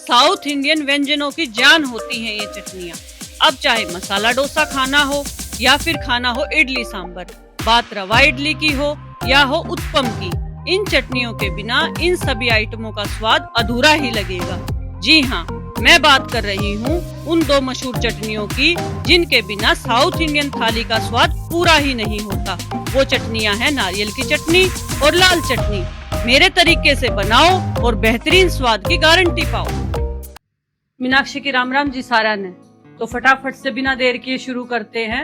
South Indian व्यंजनों की जान होती हैं ये चटनियाँ। अब चाहे मसाला डोसा खाना हो या फिर खाना हो इडली सांभर, बात रवा इडली की हो या हो उत्पम की, इन चटनियों के बिना इन सभी आइटमों का स्वाद अधूरा ही लगेगा। जी हाँ, मैं बात कर रही हूँ उन दो मशहूर चटनियों की जिनके बिना साउथ इंडियन थाली का स्वाद पूरा ही नहीं होता। वो चटनियाँ हैं नारियल की चटनी और लाल चटनी। मेरे तरीके से बनाओ और बेहतरीन स्वाद की गारंटी पाओ। मीनाक्षी की राम राम जी सारा ने। तो फटाफट से बिना देर किए शुरू करते हैं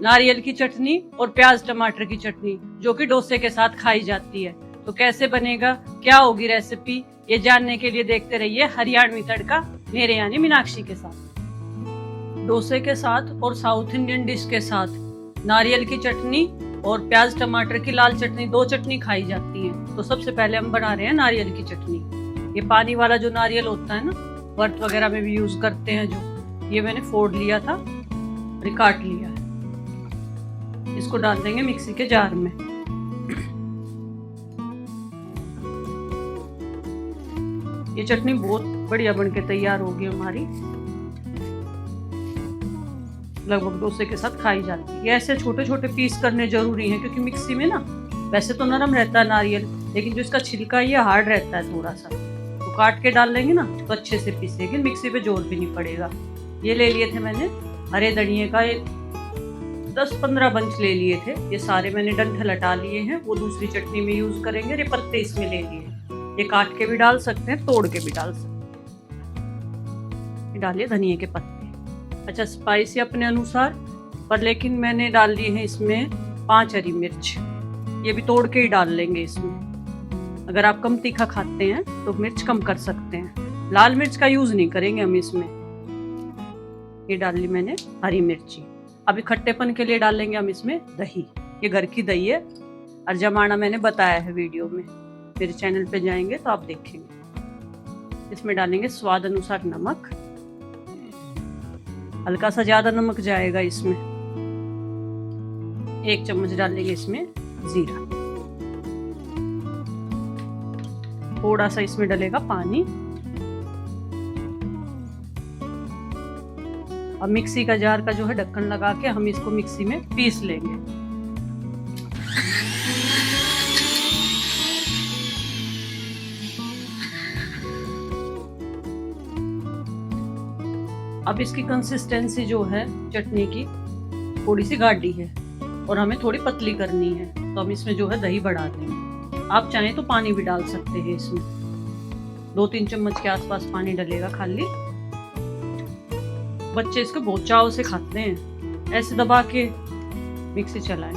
नारियल की चटनी और प्याज टमाटर की चटनी, जो कि डोसे के साथ खाई जाती है। तो कैसे बनेगा, क्या होगी रेसिपी, ये जानने के लिए देखते रहिए हरियाणवी तड़का मेरे यानी मीनाक्षी के साथ। डोसे के साथ और साउथ इंडियन डिश के साथ नारियल की चटनी और प्याज टमाटर की लाल चटनी, दो चटनी खाई जाती है। तो सबसे पहले हम बना रहे हैं नारियल की चटनी। ये पानी वाला जो नारियल होता है ना, व्रत वगैरह में भी यूज करते हैं, जो ये मैंने फोड़ लिया था और काट लिया है। इसको डाल देंगे मिक्सी के जार में। ये चटनी बहुत बढ़िया बनके तैयार होगी हमारी, लगभग डोसे के साथ खाई जाती है। ऐसे छोटे छोटे पीस करने जरूरी हैं, क्योंकि मिक्सी में ना वैसे तो नरम रहता है नारियल, लेकिन जो इसका छिलका है ये हार्ड रहता है थोड़ा सा। तो काट के डाल लेंगे ना तो अच्छे से पीसेंगे, मिक्सी पे जोर भी नहीं पड़ेगा। ये ले लिए थे मैंने हरे धनिए का, 10-15 बंच ले लिए थे। ये सारे मैंने डंठल हटा लिए हैं, वो दूसरी चटनी में यूज करेंगे। ये पत्ते इसमें ले लिए, ये काट के भी डाल सकते हैं, तोड़ के भी डाल सकते हैं। डालिए धनिए के पत्ते। अच्छा, स्पाइसी अपने अनुसार, पर लेकिन मैंने डाल दिए हैं इसमें 5 हरी मिर्च। ये भी तोड़ के ही डाल लेंगे इसमें। अगर आप कम तीखा खाते हैं तो मिर्च कम कर सकते हैं। लाल मिर्च का यूज नहीं करेंगे हम इसमें। ये डाल ली मैंने हरी मिर्ची। अभी खट्टेपन के लिए डालेंगे हम इसमें दही। ये घर की दही है, और जमाना मैंने बताया है वीडियो में, मेरे चैनल पे जाएंगे तो आप देखेंगे। इसमें डालेंगे स्वाद अनुसार नमक, हल्का सा ज्यादा नमक जाएगा इसमें। 1 चम्मच डालेंगे इसमें जीरा, थोड़ा सा इसमें डलेगा पानी। अब मिक्सी का जार का जो है ढक्कन लगा के हम इसको मिक्सी में पीस लेंगे। अब इसकी कंसिस्टेंसी जो है चटनी की थोड़ी सी गाढ़ी है और हमें थोड़ी पतली करनी है, तो हम इसमें जो है दही बढ़ा देंगे। आप चाहें तो पानी भी डाल सकते हैं इसमें। 2-3 चम्मच के आसपास पानी डलेगा खाली। बच्चे इसको बहुत चाव से खाते हैं। ऐसे दबा के मिक्सी चलाएं।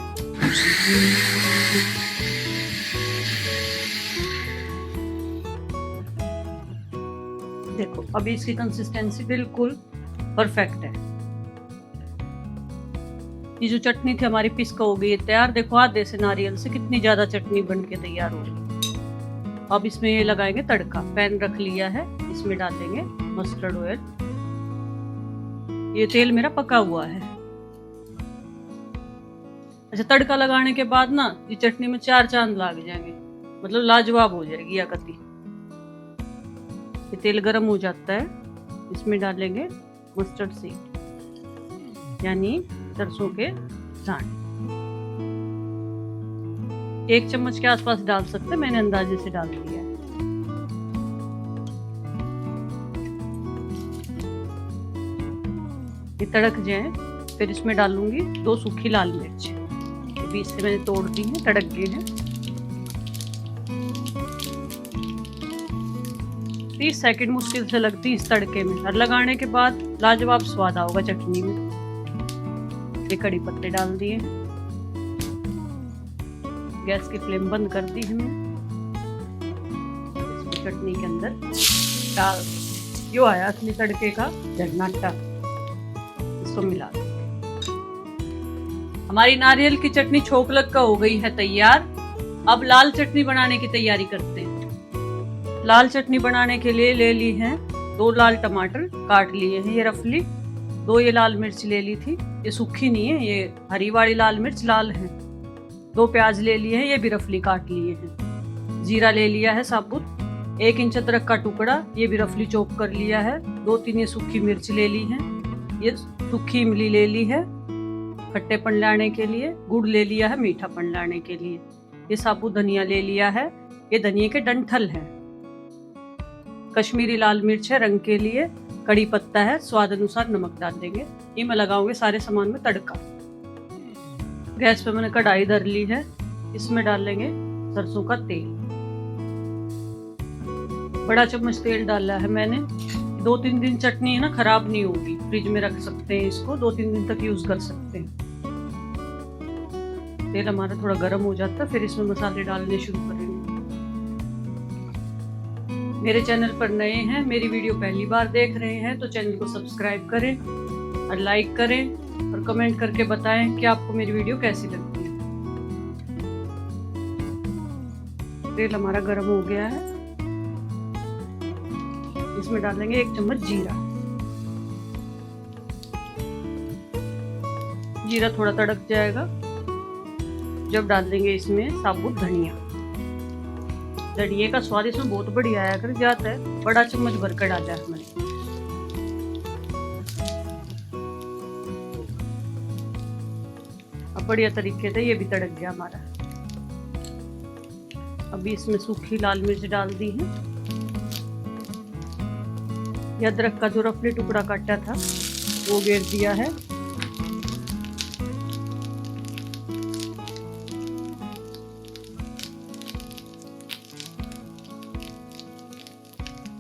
देखो अभी इसकी कंसिस्टेंसी बिल्कुल परफेक्ट है। ये जो चटनी थी हमारी पिसका हो गई है तैयार। देखो आधे से नारियल से कितनी ज्यादा चटनी बन के तैयार हो गई। अब इसमें ये लगाएंगे तड़का। पैन रख लिया है, इसमें डालेंगे मस्टर्ड ऑयल। ये तेल मेरा पका हुआ है। अच्छा, तड़का लगाने के बाद ना ये चटनी में 4 चांद लग जाएंगे, मतलब लाजवाब हो जाएगी आकती। ये तेल गरम हो जाता है, इसमें डालेंगे मस्टर्ड सीड यानी सरसों के दाने। 1 चम्मच के आसपास डाल सकते हैं, मैंने अंदाजे से डाल दिया है। ये तड़क जाए फिर इसमें डालूंगी 2 सूखी लाल मिर्च। ये बीच से मैंने तोड़ दी है, तड़क गए हैं। 30 सेकंड मुश्किल से लगती है इस तड़के में, और लगाने के बाद लाजवाब स्वाद आओगा चटनी में। ये कड़ी पत्ते डाल दिए, गैस की फ्लेम बंद कर दी हमने। इसको चटनी के अंदर डाल, यो आया असली तड़के का झरनाटा। इसको मिला दो। हमारी नारियल की चटनी छोकलक का हो गई है तैयार। अब लाल चटनी बनाने की तैयारी करते हैं। लाल चटनी बनाने के लिए ले ली हैं 2 लाल टमाटर, काट लिए हैं ये रफली। 2 ये लाल मिर्च ले ली थी, ये सूखी नहीं है, ये हरी वाली लाल मिर्च लाल है। 2 प्याज ले लिए हैं, ये भी रफली काट लिए हैं। जीरा ले लिया है साबुत, 1 इंच अदरक का टुकड़ा, ये भी रफली चॉप कर लिया है। 2-3 ये सूखी मिर्च ले ली है। ये सूखी इमली ले ली है खट्टेपन लाने के लिए। गुड़ ले लिया है मीठापन लाने के लिए। ये साबुत धनिया ले लिया है, ये धनिया के डंठल हैं। कश्मीरी लाल मिर्च है रंग के लिए। कड़ी पत्ता है, स्वाद अनुसार नमक डाल देंगे। ये मैं लगाऊंगी सारे सामान में तड़का। गैस पे मैंने कढ़ाई धर ली है, इसमें डाल लेंगे सरसों का तेल। बड़ा चम्मच तेल डाला है मैंने। 2-3 दिन चटनी है ना खराब नहीं होगी, फ्रिज में रख सकते हैं इसको, 2-3 दिन तक यूज कर सकते हैं। तेल हमारा थोड़ा गर्म हो जाता है, फिर इसमें मसाले डालने शुरू करेंगे। मेरे चैनल पर नए हैं, मेरी वीडियो पहली बार देख रहे हैं तो चैनल को सब्सक्राइब करें और लाइक करें और कमेंट करके बताएं कि आपको मेरी वीडियो कैसी लगती है। तेल हमारा गर्म हो गया है, इसमें डालेंगे 1 चम्मच जीरा। जीरा थोड़ा तड़क जाएगा जब डाल देंगे इसमें साबुत धनिया। धनिया का स्वाद इसमें बहुत बढ़िया आया कर जाता है। बड़ा चम्मच भर कर डाला है मैंने। अब बढ़िया तरीके से ये भी तड़क गया हमारा। अभी इसमें सूखी लाल मिर्च डाल दी है। ये अदरक का जो रफली टुकड़ा काटा था वो घेर दिया है।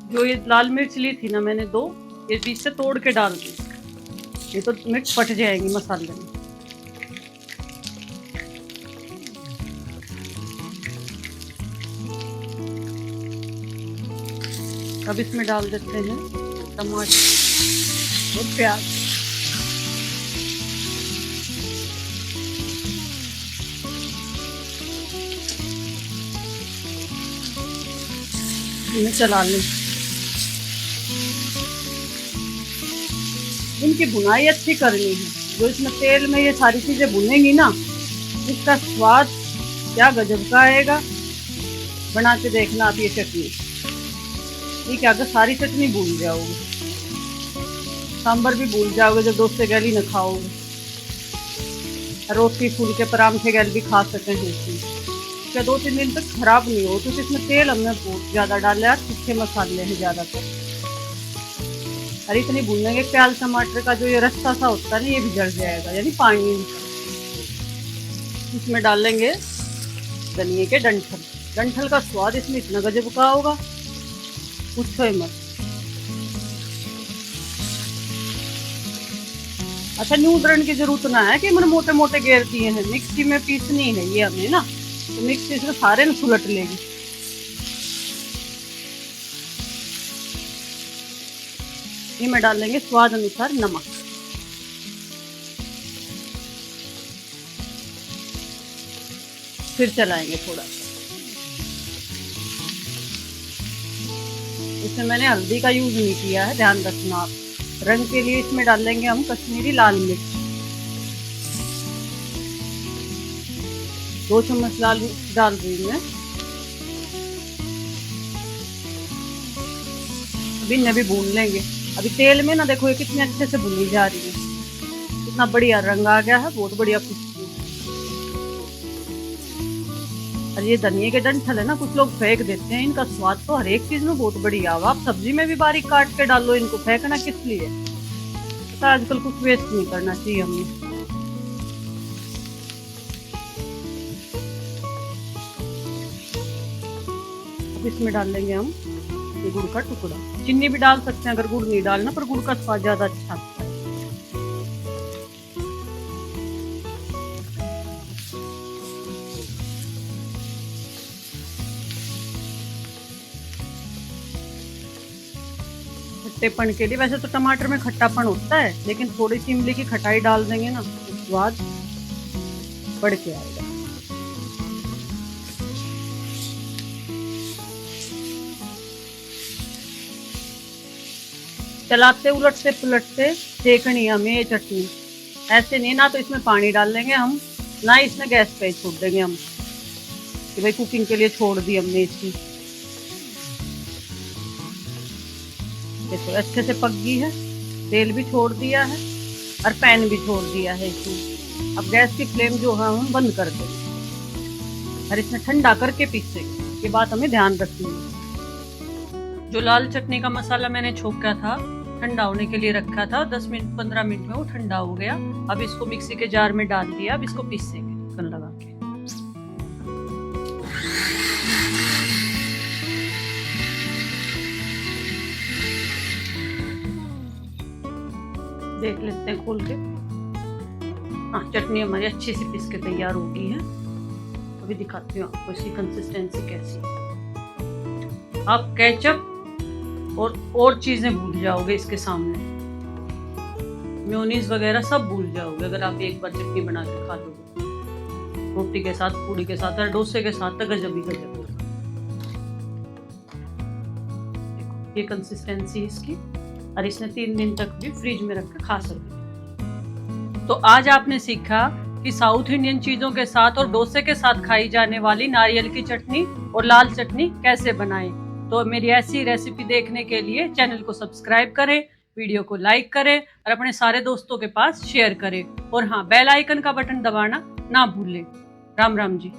जो ये लाल मिर्च ली थी ना मैंने 2, ये बीच से तोड़ के डाल दी, ये तो मिर्च फट जाएंगी मसाले में। अब इसमें डाल देते हैं टमाटर और प्याज। इन्हें चला लें। इनकी भुनाई अच्छी करनी है। जो इसमें तेल में ये सारी चीजें भुनेंगी ना, इसका स्वाद क्या गजब का आएगा। बना के देखना आप ये चटनी। ये क्या, अगर सारी चटनी भूल जाओगे, सांभर भी भूल जाओगे जब दोस्त गैली न खाओगे। रोटी फूल के परांठे गैल भी खा सकते हैं इसमें। क्या 2-3 दिन तक खराब नहीं हो। तो इसमें तेल हमने बहुत ज्यादा डाला है, तीखे मसाले हैं ज्यादातर। और इतनी भूनेंगे प्याज टमाटर का जो ये रस्सा सा होता है ना, ये भी जल जाएगा, यानी पानी। इसमें डालेंगे धनिया के डंठल। डंठल का स्वाद इसमें इतना गजब का होगा, पूछो ही मत। अच्छा, न्यूट्रन की जरूरत ना है कि मैंने मोटे मोटे घेर दिए हैं। मिक्सी में पीसनी है ये हमें ना, तो मिक्सी से सारे न सुलट लेगी। ये में डाल लेंगे स्वाद अनुसार नमक। फिर चलाएंगे थोड़ा। इसमें मैंने हल्दी का यूज नहीं किया है, ध्यान रखना आप। रंग के लिए इसमें डाल लेंगे हम कश्मीरी लाल मिर्च। 2 चम्मच लाल मिर्च डाल रही हूँ मैं। अभी इन्हें भी भून लेंगे। अभी तेल में ना देखो ये कितने अच्छे से भुनी जा रही है। कितना बढ़िया रंग आ गया है, बहुत बढ़िया खुशबू। और ये धनिया के डंठल है ना, कुछ लोग फेंक देते हैं। इनका स्वाद तो हर एक चीज में बहुत बढ़िया होगा। आप सब्जी में भी बारीक काट के डालो, इनको फेंकना किस लिए। तो आजकल कुछ वेस्ट नहीं करना चाहिए हमें। अब इसमें डाल लेंगे हम ये गुड़ का टुकड़ा। चीनी भी डाल सकते हैं अगर गुड़ नहीं डालना, पर गुड़ का स्वाद ज्यादा अच्छा आता है। खट्टेपन के लिए वैसे तो टमाटर में खट्टापन होता है, लेकिन थोड़ी सी इमली की खटाई डाल देंगे ना तो स्वाद बढ़ के आएगा। चलाते उलटते पुलटते सेकनी है हमें ये चटनी। ऐसे नहीं, ना तो इसमें पानी डाल लेंगे हम, ना इसमें गैस पे छोड़ देंगे हम कि भाई कुकिंग के लिए छोड़ दी हमने इसकी। देखो अच्छे से पक गई है, तेल भी छोड़ दिया है और पैन भी छोड़ दिया है इसमें। अब गैस की फ्लेम जो है हम बंद कर देंगे और इसमें ठंडा करके पीसेंगे। ये बात हमें ध्यान रखनी है। जो लाल चटनी का मसाला मैंने छोका था, ठंडा होने के लिए रखा था, 10 मिनट 15 मिनट में वो ठंडा हो गया। अब इसको मिक्सी के जार में डाल दिया। अब इसको पीसेंगे ढक्कन लगा के। देख लेते हैं खोल के। हाँ, चटनी हमारी अच्छी सी पीस के तैयार हो गई है। अभी दिखाती हूँ आपको इसकी कंसिस्टेंसी कैसी है। आप केचप और चीजें भूल जाओगे इसके सामने, मेयोनीज वगैरह सब भूल जाओगे अगर आप एक बार चटनी बना के खा लोगे। रोटी के साथ, पूड़ी के साथ और डोसे के साथ तो गजब ही गजब। देखो ये कंसिस्टेंसी इसकी, और इसने 3 दिन तक भी फ्रिज में रख कर खा सकते। तो आज आपने सीखा कि साउथ इंडियन चीजों के साथ और डोसे के साथ खाई जाने वाली नारियल की चटनी और लाल चटनी कैसे बनाएं। तो मेरी ऐसी रेसिपी देखने के लिए चैनल को सब्सक्राइब करें, वीडियो को लाइक करें और अपने सारे दोस्तों के पास शेयर करें। और हाँ, बेल आइकन का बटन दबाना ना भूलें। राम राम जी।